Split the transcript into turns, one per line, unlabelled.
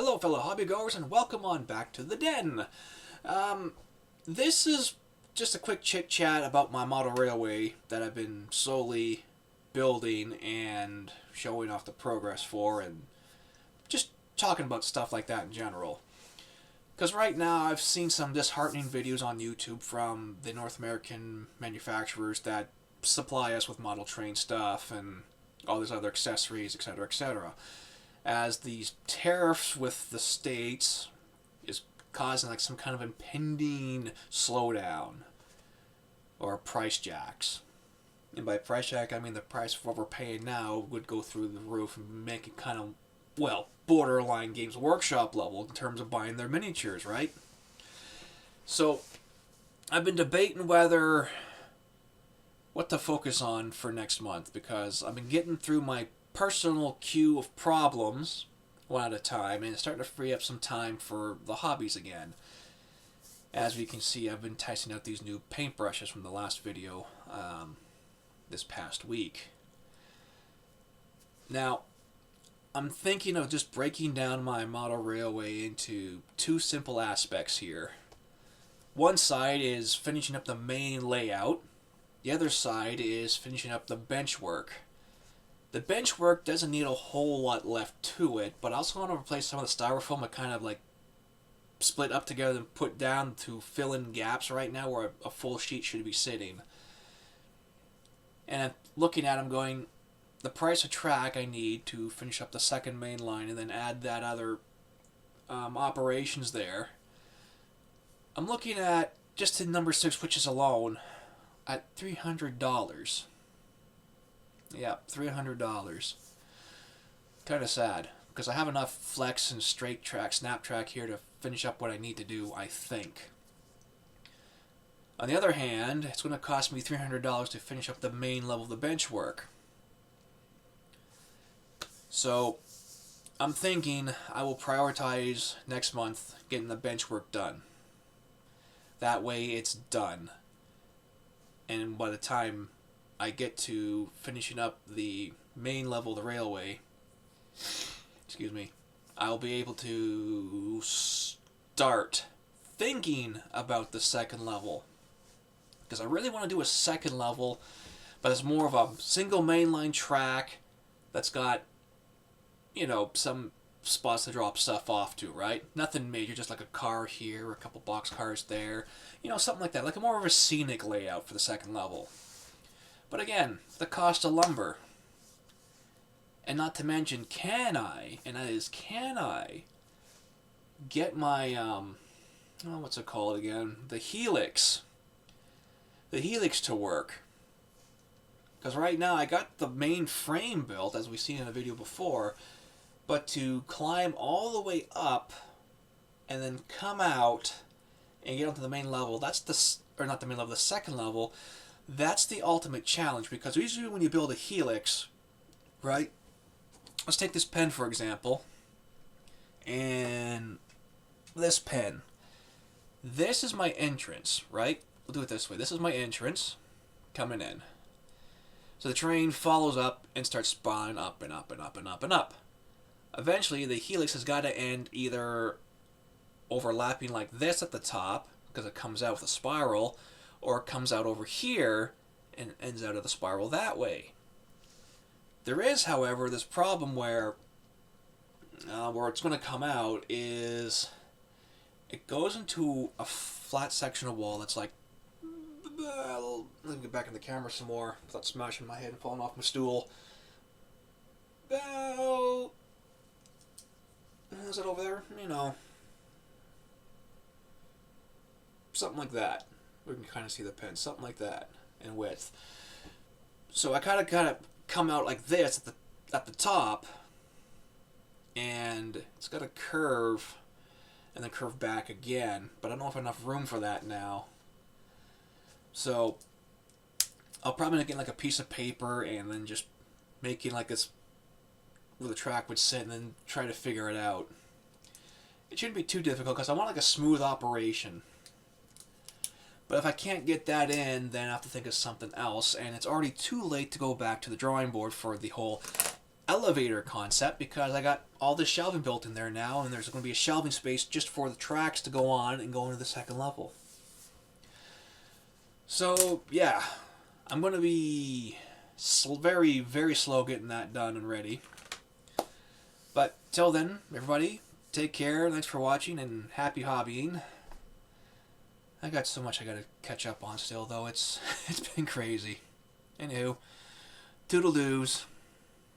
Hello, fellow hobbygoers, and welcome on back to the den. This is just a quick chit chat about my model railway that I've been slowly building and showing off the progress for, and just talking about stuff like that in general. Because right now I've seen some disheartening videos on YouTube from the North American manufacturers that supply us with model train stuff and all these other accessories, etc., etc. As these tariffs with the states is causing like some kind of impending slowdown or price jacks. And by price jack, I mean the price of what we're paying now would go through the roof and make it kind of, well, borderline Games Workshop level in terms of buying their miniatures, right? So I've been debating what to focus on for next month, because I've been getting through my personal queue of problems one at a time, and it's starting to free up some time for the hobbies again. As we can see, I've been testing out these new paintbrushes from the last video this past week. Now, I'm thinking of just breaking down my model railway into two simple aspects here. One side is finishing up the main layout. The other side is finishing up the bench work. The bench work doesn't need a whole lot left to it, but I also want to replace some of the styrofoam I kind of like split up together and put down to fill in gaps right now where a full sheet should be sitting. And I'm looking at them going, the price of track I need to finish up the second main line and then add that other operations there. I'm looking at, just in number 6 switches alone, at $300. Yeah, $300. Kind of sad, because I have enough flex and straight track, snap track here to finish up what I need to do, I think. On the other hand, it's going to cost me $300 to finish up the main level of the bench work. So, I'm thinking I will prioritize next month getting the bench work done. That way it's done. And by the time I get to finishing up the main level of the railway, I'll be able to start thinking about the second level. Because I really want to do a second level, but it's more of a single mainline track that's got, some spots to drop stuff off to, right? Nothing major, just like a car here, a couple box cars there, something like that. Like a more of a scenic layout for the second level. But again, the cost of lumber. And not to mention, can I get my, what's it called again? The helix. The helix to work. Because right now I got the main frame built, as we've seen in the video before, but to climb all the way up and then come out and get onto the main level, the second level, that's the ultimate challenge. Because usually when you build a helix, right, let's take this pen for example, and this pen. This is my entrance, right? We'll do it this way. This is my entrance coming in. So the train follows up and starts spawning up and up and up and up and up. Eventually, the helix has got to end either overlapping like this at the top, because it comes out with a spiral, or it comes out over here and ends out of the spiral that way. There is, however, this problem where it's going to come out is it goes into a flat section of wall that's like, let me get back in the camera some more without smashing my head and falling off my stool. Is it over there? Something like that. We can kind of see the pen. Something like that in width. So I kind of got to come out like this at the top, and it's got a curve, and then curve back again. But I don't have enough room for that now. So I'll probably get like a piece of paper and then just making like this where the track would sit, and then try to figure it out. It shouldn't be too difficult because I want like a smooth operation. But if I can't get that in, then I have to think of something else, and it's already too late to go back to the drawing board for the whole elevator concept because I got all the shelving built in there now, and there's going to be a shelving space just for the tracks to go on and go into the second level. So, yeah, I'm going to be very, very slow getting that done and ready. But till then, everybody, take care. Thanks for watching and happy hobbying. I got so much I got to catch up on still, though. It's been crazy. Anywho, toodle-doos.